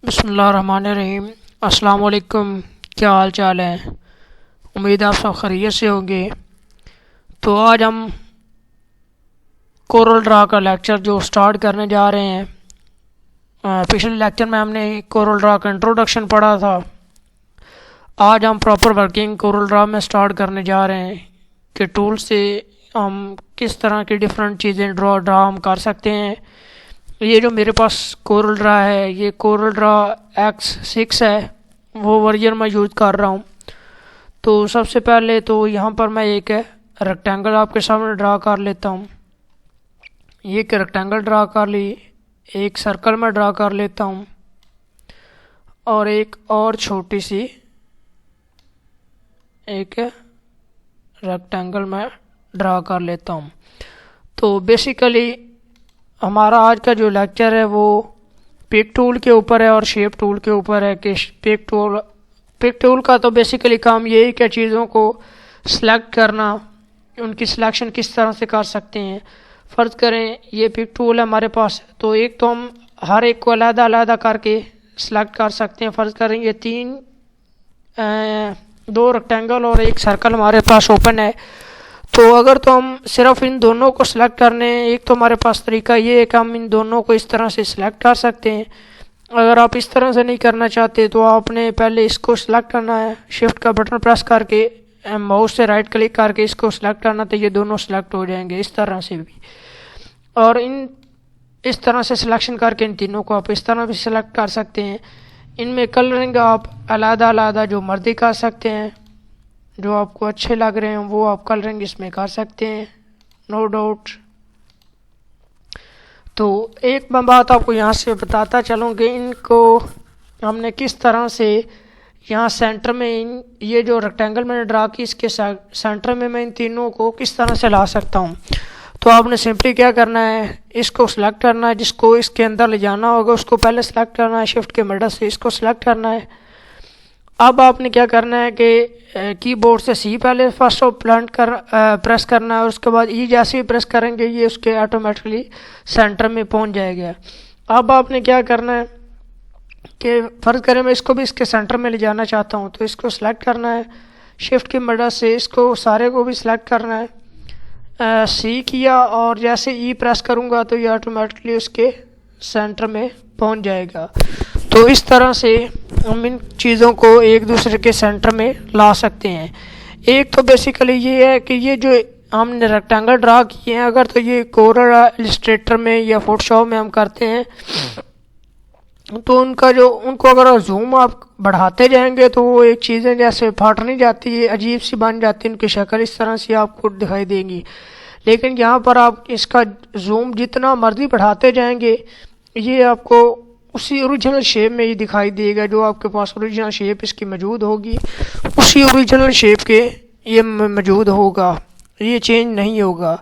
बिस्मिल्लाहिर्रहमानिर्रहीम। अस्सलाम वालेकुम। क्या हाल चाल है? उम्मीद आप सब खैरियत से होंगे। तो आज हम कोरल ड्रा का लेक्चर जो स्टार्ट करने जा रहे हैं। पिछले लेक्चर में हमने कोरल ड्रा का इंट्रोडक्शन पढ़ा था। आज हम प्रॉपर वर्किंग कोरल ड्रा में स्टार्ट करने जा रहे हैं कि टूल से हम किस तरह की डिफरेंट चीज़ें ड्रा हम कर सकते हैं। ये जो मेरे पास कोरल ड्रा है, ये कोरल ड्रा X6 है, वो वर्जन मैं यूज़ कर रहा हूँ। तो सबसे पहले तो यहाँ पर मैं एक रेक्टेंगल आपके सामने ड्रा कर लेता हूँ। ये एक रेक्टेंगल ड्रा कर ली, एक सर्कल में ड्रा कर लेता हूँ और एक और छोटी सी एक रेक्टेंगल में ड्रा कर लेता हूँ। तो बेसिकली हमारा आज का जो लेक्चर है वो पिक टूल के ऊपर है और शेप टूल के ऊपर है कि पिक टूल का तो बेसिकली काम यही कि चीज़ों को सिलेक्ट करना, उनकी सिलेक्शन किस तरह से कर सकते हैं। फ़र्ज़ करें ये पिक टूल है हमारे पास, तो एक तो हम हर एक को अलग-अलग करके सिलेक्ट कर सकते हैं। फ़र्ज़ करें ये दो रेक्टेंगल और एक सर्कल हमारे पास ओपन है, तो अगर तो हम सिर्फ इन दोनों को सिलेक्ट करने, एक तो हमारे पास तरीका ये है कि हम इन दोनों को इस तरह से सिलेक्ट कर सकते हैं। अगर आप इस तरह से नहीं करना चाहते तो आपने पहले इसको सिलेक्ट करना है, शिफ्ट का बटन प्रेस करके माउस से राइट क्लिक करके इसको सिलेक्ट करना, तो ये दोनों सिलेक्ट हो जाएंगे इस तरह से भी। और इस तरह से सिलेक्शन करके इन तीनों को आप इस तरह भी सिलेक्ट कर सकते हैं। इनमें कलरिंग आप अलग-अलग जो मर्जी कर सकते हैं, जो आपको अच्छे लग रहे हैं वो आप कलरिंग इसमें कर सकते हैं, नो डाउट। तो एक मैं बात आपको यहाँ से बताता चलूँ कि इनको हमने किस तरह से यहाँ सेंटर में ये जो रेक्टेंगल मैंने ड्रा की, इसके सेंटर में मैं इन तीनों को किस तरह से ला सकता हूँ। तो आपने सिंपली क्या करना है, इसको सिलेक्ट करना है, जिसको इसके अंदर ले जाना होगा उसको पहले सेलेक्ट करना है, शिफ्ट के मदद से इसको सिलेक्ट करना है। अब आपने क्या करना है कि कीबोर्ड से सी पहले फर्स्ट ऑफ प्रेस करना है और उसके बाद ई जैसे ही प्रेस करेंगे ये उसके ऑटोमेटिकली सेंटर में पहुंच जाएगा। अब आपने क्या करना है कि फ़र्ज़ करें मैं इसको भी इसके सेंटर में ले जाना चाहता हूं, तो इसको सिलेक्ट करना है, शिफ्ट की मदद से इसको सारे को भी सिलेक्ट करना है, सी किया और जैसे ई प्रेस करूँगा तो ये ऑटोमेटिकली उसके सेंटर में पहुँच जाएगा। तो इस तरह से हम इन चीज़ों को एक दूसरे के सेंटर में ला सकते हैं। एक तो बेसिकली ये है कि ये जो हमने रेक्टेंगल ड्रा किए हैं, अगर तो ये कोरल इलस्ट्रेटर में या फोटोशॉप में हम करते हैं तो उनको अगर जूम आप बढ़ाते जाएंगे तो वो एक चीज़ें जैसे फट नहीं जाती है, अजीब सी बन जाती है, उनकी शक्ल इस तरह से आपको दिखाई देगी। लेकिन यहाँ पर आप इसका जूम जितना मर्जी बढ़ाते जाएंगे ये आपको उसी ओरिजिनल शेप में ही दिखाई देगा, जो आपके पास ओरिजिनल शेप इसकी मौजूद होगी उसी ओरिजिनल शेप के ये मौजूद होगा, ये चेंज नहीं होगा।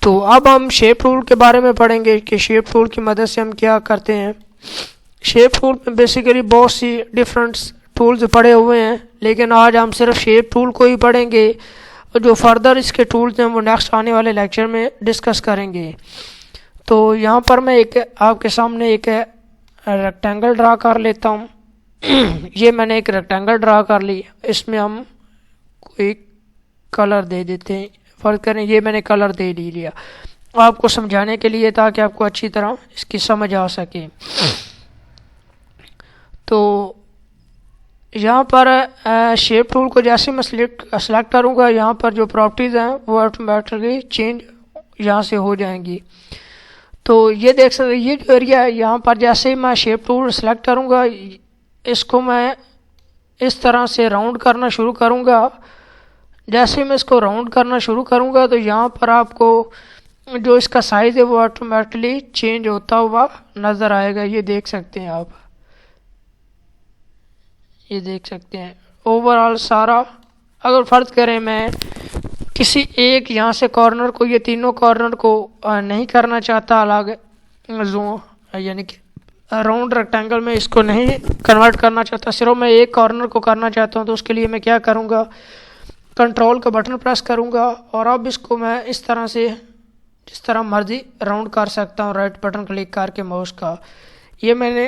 तो अब हम शेप टूल के बारे में पढ़ेंगे कि शेप टूल की मदद से हम क्या करते हैं। शेप टूल में बेसिकली बहुत सी डिफरेंट टूल्स पड़े हुए हैं, लेकिन आज हम सिर्फ शेप टूल को ही पढ़ेंगे और जो फर्दर इसके टूल्स हैं वो नेक्स्ट आने वाले लेक्चर में डिस्कस करेंगे। तो यहाँ पर मैं आपके सामने एक रेक्टेंगल ड्रा कर लेता हूँ। ये मैंने एक रेक्टेंगल ड्रा कर ली, इसमें हम कोई कलर दे देते हैं। फ़र्ज़ करें ये मैंने कलर दे लिया आपको समझाने के लिए, ताकि आपको अच्छी तरह इसकी समझ आ सके। तो यहाँ पर शेप टूल को जैसे मैं सेलेक्ट करूँगा, यहाँ पर जो प्रॉपर्टीज़ हैं वो ऑटोमेटिकली चेंज यहाँ से हो जाएंगी। तो ये देख सकते ये जो एरिया है, यहाँ पर जैसे ही मैं शेप टूल सेलेक्ट करूँगा इसको मैं इस तरह से राउंड करना शुरू करूँगा। जैसे ही मैं इसको राउंड करना शुरू करूँगा तो यहाँ पर आपको जो इसका साइज़ है वो ऑटोमेटिकली चेंज होता हुआ नज़र आएगा। ये देख सकते हैं आप, ये देख सकते हैं ओवरऑल सारा। अगर फ़र्ज़ करें मैं किसी एक यहाँ से कॉर्नर को, ये तीनों कॉर्नर को नहीं करना चाहता अलग जूम, यानी कि राउंड रेक्टेंगल में इसको नहीं कन्वर्ट करना चाहता, सिर्फ मैं एक कॉर्नर को करना चाहता हूँ, तो उसके लिए मैं क्या करूँगा, कंट्रोल का बटन प्रेस करूँगा और अब इसको मैं इस तरह से जिस तरह मर्जी राउंड कर सकता हूँ राइट बटन क्लिक करके माउस का। ये मैंने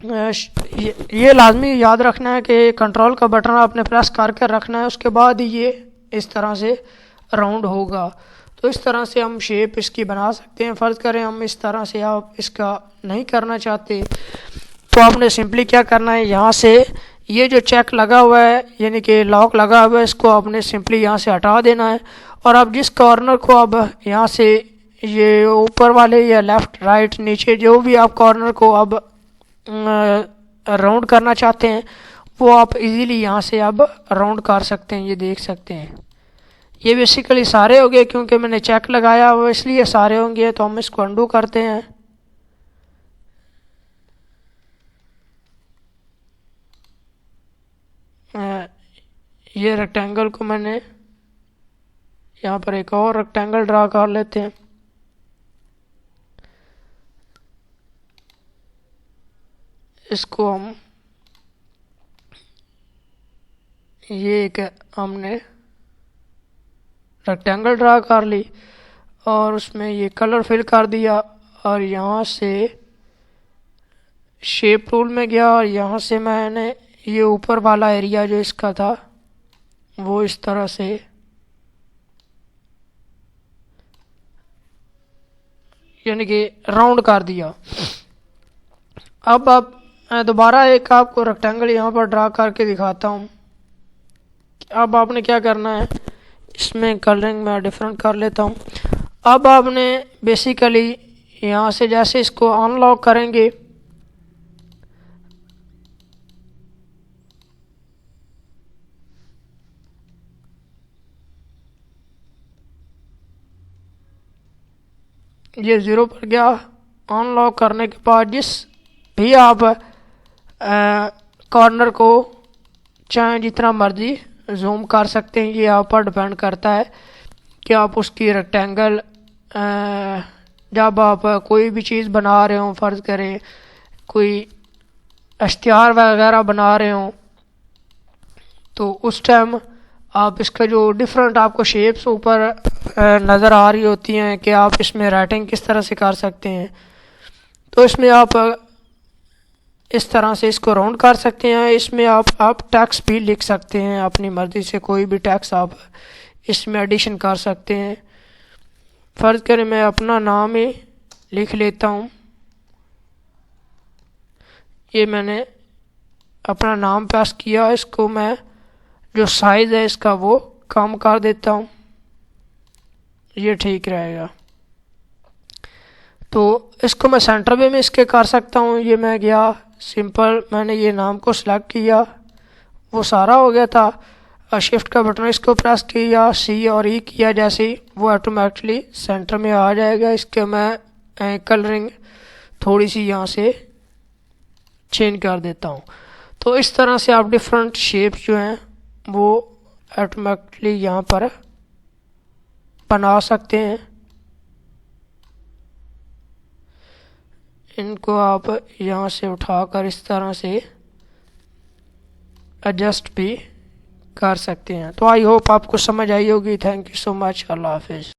ये लाजमी याद रखना है कि कंट्रोल का बटन आपने प्रेस करके रखना है, उसके बाद ही ये इस तरह से राउंड होगा। तो इस तरह से हम शेप इसकी बना सकते हैं। फ़र्ज़ करें हम इस तरह से आप इसका नहीं करना चाहते, तो आपने सिंपली क्या करना है, यहाँ से ये जो चेक लगा हुआ है यानी कि लॉक लगा हुआ है, इसको आपने सिंपली यहाँ से हटा देना है। और आप जिस कॉर्नर को अब यहाँ से ये ऊपर वाले या लेफ़्ट राइट नीचे जो भी आप कॉर्नर को अब राउंड करना चाहते हैं वो आप इजीली यहाँ से अब राउंड कर सकते हैं। ये देख सकते हैं ये बेसिकली सारे हो गए, क्योंकि मैंने चेक लगाया वो इसलिए सारे होंगे। तो हम इसको अंडू करते हैं। ये रेक्टेंगल को मैंने यहाँ पर एक और रेक्टेंगल ड्रा कर लेते हैं। इसको हम ये एक हमने रेक्टेंगल ड्रा कर ली और उसमें ये कलर फिल कर दिया और यहाँ से शेप टूल में गया और यहाँ से मैंने ये ऊपर वाला एरिया जो इसका था वो इस तरह से यानी कि राउंड कर दिया। अब आप दोबारा एक आपको रेक्टेंगल यहाँ पर ड्रा करके दिखाता हूँ। अब आपने क्या करना है, इसमें कलरिंग मैं डिफरेंट कर लेता हूँ। अब आपने बेसिकली यहाँ से जैसे इसको अनलॉक करेंगे ये 0 पर गया। अनलॉक करने के बाद जिस भी आप कॉर्नर को चाहे जितना मर्जी जूम कर सकते हैं, ये आप पर डिपेंड करता है कि आप उसकी रेक्टेंगल जब आप कोई भी चीज़ बना रहे हो, फ़र्ज़ करें कोई इश्तिहार वगैरह बना रहे हो, तो उस टाइम आप इसका जो डिफरेंट आपको शेप्स ऊपर नज़र आ रही होती हैं कि आप इसमें राइटिंग किस तरह से कर सकते हैं। तो इसमें आप इस तरह से इसको राउंड कर सकते हैं। इसमें आप टेक्स्ट भी लिख सकते हैं अपनी मर्ज़ी से, कोई भी टेक्स्ट आप इसमें एडिशन कर सकते हैं। फ़र्ज़ करें मैं अपना नाम ही लिख लेता हूँ। ये मैंने अपना नाम पास किया, इसको मैं जो साइज़ है इसका वो कम कर देता हूँ, ये ठीक रहेगा। तो इसको मैं सेंटर में इसके कर सकता हूँ। ये मैं गया सिंपल, मैंने ये नाम को सिलेक्ट किया, वो सारा हो गया था। शिफ्ट का बटन इसको प्रेस किया, सी और ई किया, जैसे ही वो ऑटोमेटिकली सेंटर में आ जाएगा। इसके मैं कलरिंग थोड़ी सी यहाँ से चेंज कर देता हूँ। तो इस तरह से आप डिफरेंट शेप्स जो हैं वो ऑटोमेटिकली यहाँ पर बना सकते हैं। इनको आप यहाँ से उठाकर इस तरह से एडजस्ट भी कर सकते हैं। तो आई होप आपको समझ आई होगी। Thank you so much. अल्लाह हाफिज़।